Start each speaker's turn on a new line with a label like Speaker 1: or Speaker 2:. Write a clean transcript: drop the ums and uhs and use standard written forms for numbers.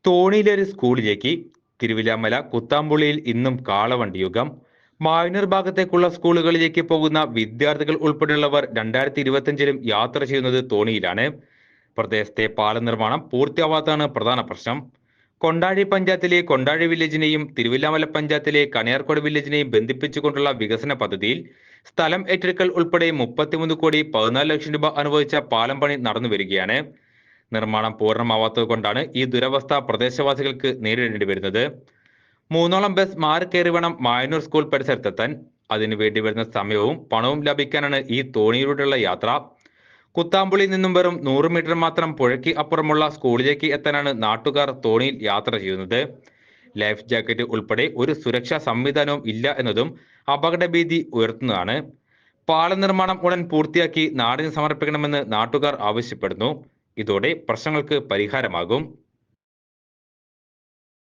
Speaker 1: തോണിയിലൊരു സ്കൂളിലേക്ക് തിരുവില്ലാമല കുത്താമ്പുള്ളിയിൽ ഇന്നും കാളവണ്ടിയുഗം. മായനൂർ ഭാഗത്തേക്കുള്ള സ്കൂളുകളിലേക്ക് പോകുന്ന വിദ്യാർത്ഥികൾ ഉൾപ്പെടെയുള്ളവർ 2025-ലും യാത്ര ചെയ്യുന്നത് തോണിയിലാണ്. പ്രദേശത്തെ പാലം നിർമ്മാണം പൂർത്തിയാവാത്തതാണ് പ്രധാന പ്രശ്നം. കൊണ്ടാഴി പഞ്ചായത്തിലെ കൊണ്ടാഴി വില്ലേജിനെയും തിരുവില്ലാമല പഞ്ചായത്തിലെ കണിയാർക്കോട് വില്ലേജിനെയും ബന്ധിപ്പിച്ചുകൊണ്ടുള്ള വികസന പദ്ധതിയിൽ സ്ഥലം ഏറ്റെടുക്കൽ ഉൾപ്പെടെ 33 കോടി 14 ലക്ഷം രൂപ അനുവദിച്ച പാലം പണി നടന്നു വരികയാണ്. നിർമ്മാണം പൂർണ്ണമാവാത്തത് കൊണ്ടാണ് ഈ ദുരവസ്ഥ പ്രദേശവാസികൾക്ക് നേരിടേണ്ടി വരുന്നത്. 3ഓളം ബസ് മാറിക്കയറി വേണം മായനൂർ സ്കൂൾ പരിസരത്തെത്താൻ. അതിനു വേണ്ടി വരുന്ന സമയവും പണവും ലഭിക്കാനാണ് ഈ തോണിയിലൂടെയുള്ള യാത്ര. കുത്താമ്പുള്ളിയിൽ നിന്നും വെറും 100 മീറ്റർ മാത്രം പുഴയ്ക്ക് അപ്പുറമുള്ള സ്കൂളിലേക്ക് എത്താനാണ് നാട്ടുകാർ തോണിയിൽ യാത്ര ചെയ്യുന്നത്. ലൈഫ് ജാക്കറ്റ് ഉൾപ്പെടെ ഒരു സുരക്ഷാ സംവിധാനവും ഇല്ല എന്നതും അപകടഭീതി ഉയർത്തുന്നതാണ്. പാലം നിർമ്മാണം ഉടൻ പൂർത്തിയാക്കി നാടിന് സമർപ്പിക്കണമെന്ന് നാട്ടുകാർ ആവശ്യപ്പെടുന്നു. ഇതോടെ പ്രശ്നങ്ങൾക്ക് പരിഹാരമാകും.